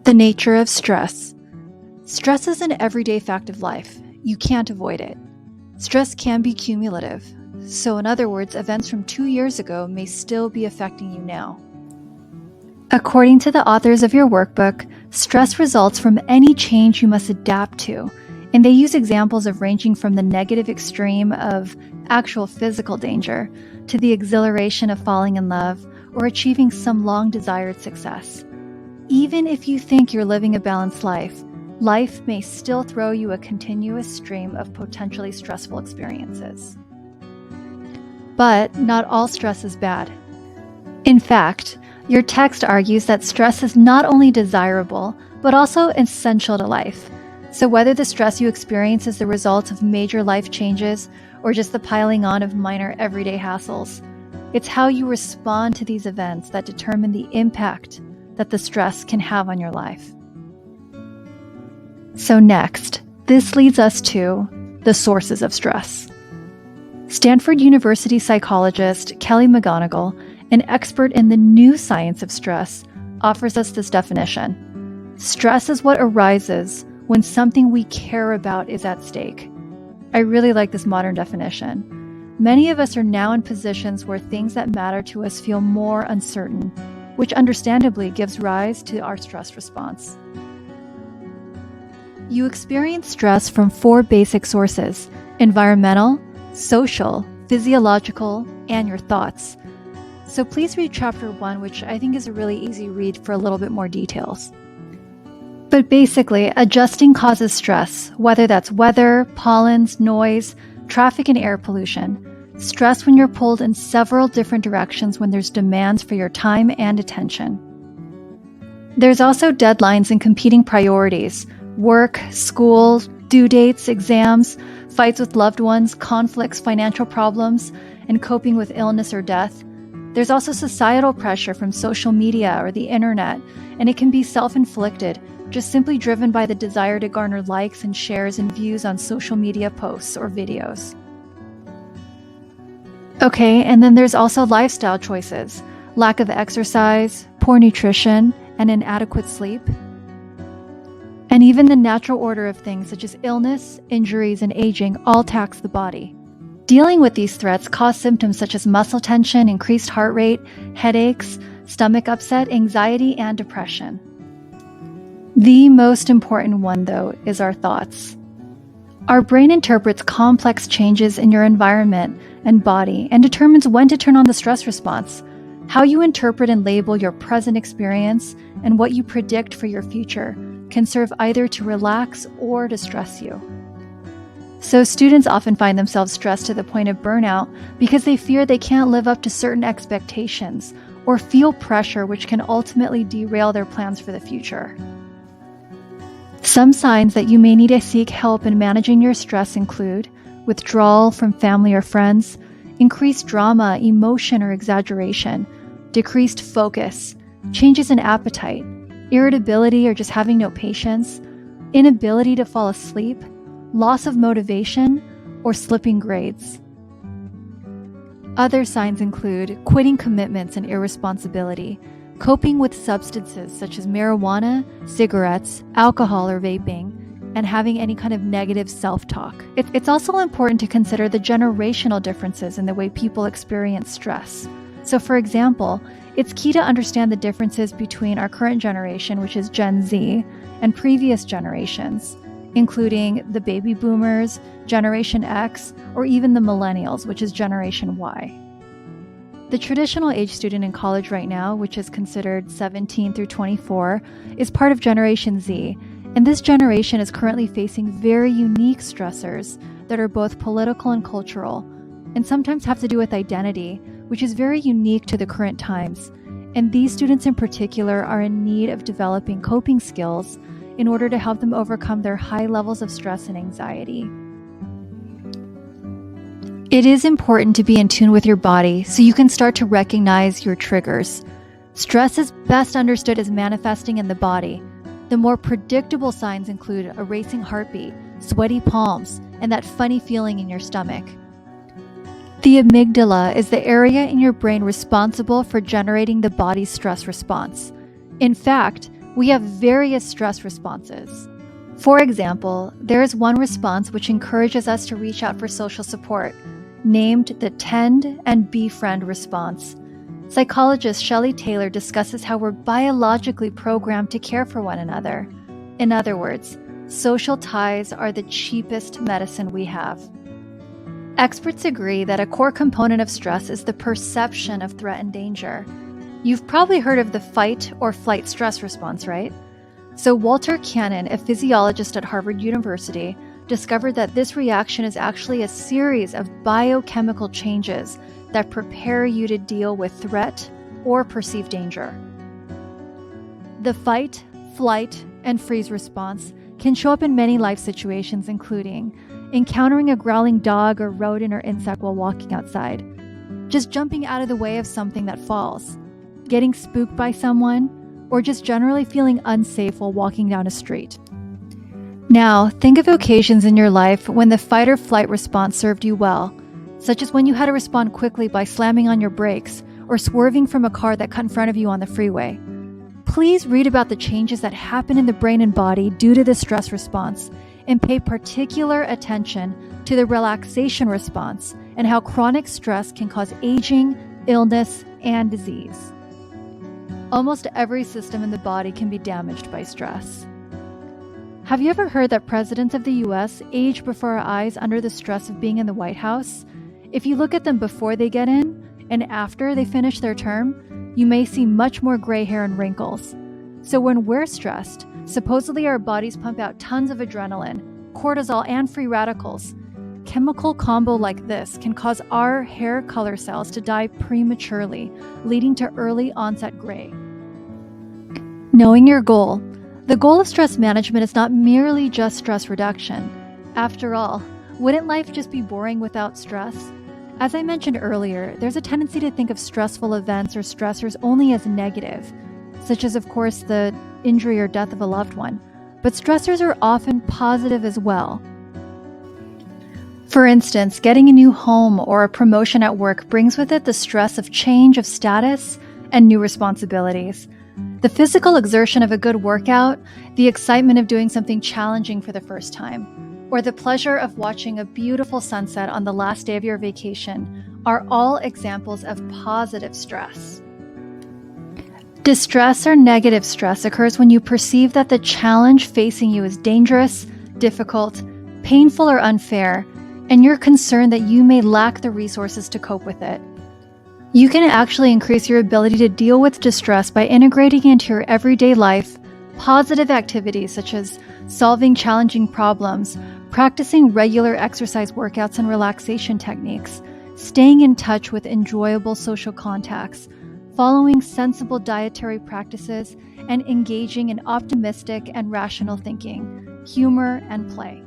The nature of stress. Stress is an everyday fact of life. You can't avoid it. Stress can be cumulative. So in other words, events from 2 years ago may still be affecting you now. According to the authors of your workbook, stress results from any change you must adapt to, and they use examples of ranging from the negative extreme of actual physical danger to the exhilaration of falling in love or achieving some long-desired success. Even if you think you're living a balanced life, life may still throw you a continuous stream of potentially stressful experiences. But not all stress is bad. In fact, your text argues that stress is not only desirable, but also essential to life. So whether the stress you experience is the result of major life changes or just the piling on of minor everyday hassles, it's how you respond to these events that determine the impact that the stress can have on your life. So next, this leads us to the sources of stress. Stanford University psychologist Kelly McGonigal, an expert in the new science of stress, offers us this definition. Stress is what arises when something we care about is at stake. I really like this modern definition. Many of us are now in positions where things that matter to us feel more uncertain, which understandably gives rise to our stress response. You experience stress from 4 basic sources: environmental, social, physiological, and your thoughts. So please read chapter 1, which I think is a really easy read for a little bit more details. But basically, adjusting causes stress, whether that's weather, pollens, noise, traffic and air pollution. Stress when you're pulled in several different directions when there's demands for your time and attention. There's also deadlines and competing priorities: work, school, due dates, exams, fights with loved ones, conflicts, financial problems, and coping with illness or death. There's also societal pressure from social media or the internet, and it can be self-inflicted, just simply driven by the desire to garner likes and shares and views on social media posts or videos. Okay, and then there's also lifestyle choices: lack of exercise, poor nutrition, and inadequate sleep. And even the natural order of things such as illness, injuries, and aging all tax the body. Dealing with these threats cause symptoms such as muscle tension, increased heart rate, headaches, stomach upset, anxiety, and depression. The most important one, though, is our thoughts. Our brain interprets complex changes in your environment and body and determines when to turn on the stress response. How you interpret and label your present experience and what you predict for your future can serve either to relax or to stress you. So students often find themselves stressed to the point of burnout because they fear they can't live up to certain expectations or feel pressure which can ultimately derail their plans for the future. Some signs that you may need to seek help in managing your stress include withdrawal from family or friends, increased drama, emotion or exaggeration, decreased focus, changes in appetite, irritability or just having no patience, inability to fall asleep, loss of motivation, or slipping grades. Other signs include quitting commitments and irresponsibility, coping with substances such as marijuana, cigarettes, alcohol, or vaping, and having any kind of negative self-talk. It's also important to consider the generational differences in the way people experience stress. So for example, it's key to understand the differences between our current generation, which is Gen Z, and previous generations, including the baby boomers, Generation X, or even the millennials, which is Generation Y. The traditional age student in college right now, which is considered 17 through 24, is part of Generation Z, and this generation is currently facing very unique stressors that are both political and cultural, and sometimes have to do with identity, which is very unique to the current times. And these students in particular are in need of developing coping skills in order to help them overcome their high levels of stress and anxiety. It is important to be in tune with your body so you can start to recognize your triggers. Stress is best understood as manifesting in the body. The more predictable signs include a racing heartbeat, sweaty palms, and that funny feeling in your stomach. The amygdala is the area in your brain responsible for generating the body's stress response. In fact, we have various stress responses. For example, there is one response which encourages us to reach out for social support, named the tend and befriend response. Psychologist Shelley Taylor discusses how we're biologically programmed to care for one another. In other words, social ties are the cheapest medicine we have. Experts agree that a core component of stress is the perception of threat and danger. You've probably heard of the fight or flight stress response, right? So Walter Cannon, a physiologist at Harvard University, discovered that this reaction is actually a series of biochemical changes that prepare you to deal with threat or perceived danger. The fight, flight, and freeze response can show up in many life situations, including encountering a growling dog or rodent or insect while walking outside, just jumping out of the way of something that falls, getting spooked by someone, or just generally feeling unsafe while walking down a street. Now, think of occasions in your life when the fight or flight response served you well, such as when you had to respond quickly by slamming on your brakes or swerving from a car that cut in front of you on the freeway. Please read about the changes that happen in the brain and body due to the stress response, and pay particular attention to the relaxation response and how chronic stress can cause aging, illness, and disease. Almost every system in the body can be damaged by stress. Have you ever heard that presidents of the US age before our eyes under the stress of being in the White House? If you look at them before they get in and after they finish their term, you may see much more gray hair and wrinkles. So when we're stressed, supposedly our bodies pump out tons of adrenaline, cortisol, and free radicals. Chemical combo like this can cause our hair color cells to die prematurely, leading to early onset gray. Knowing your goal. The goal of stress management is not merely just stress reduction. After all, wouldn't life just be boring without stress? As I mentioned earlier, there's a tendency to think of stressful events or stressors only as negative, such as, of course, the injury or death of a loved one. But stressors are often positive as well. For instance, getting a new home or a promotion at work brings with it the stress of change of status and new responsibilities. The physical exertion of a good workout, the excitement of doing something challenging for the first time, or the pleasure of watching a beautiful sunset on the last day of your vacation are all examples of positive stress. Distress or negative stress occurs when you perceive that the challenge facing you is dangerous, difficult, painful, or unfair, and you're concerned that you may lack the resources to cope with it. You can actually increase your ability to deal with distress by integrating into your everyday life positive activities such as solving challenging problems, practicing regular exercise workouts and relaxation techniques, staying in touch with enjoyable social contacts, following sensible dietary practices, and engaging in optimistic and rational thinking, humor, and play.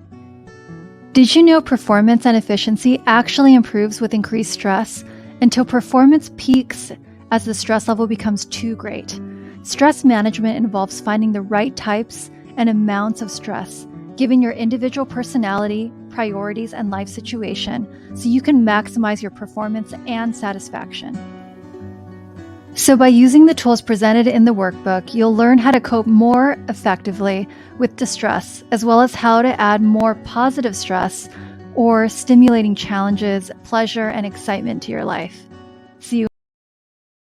Did you know performance and efficiency actually improves with increased stress until performance peaks as the stress level becomes too great? Stress management involves finding the right types and amounts of stress, given your individual personality, priorities, and life situation, so you can maximize your performance and satisfaction. So by using the tools presented in the workbook, you'll learn how to cope more effectively with distress, as well as how to add more positive stress or stimulating challenges, pleasure, and excitement to your life. See you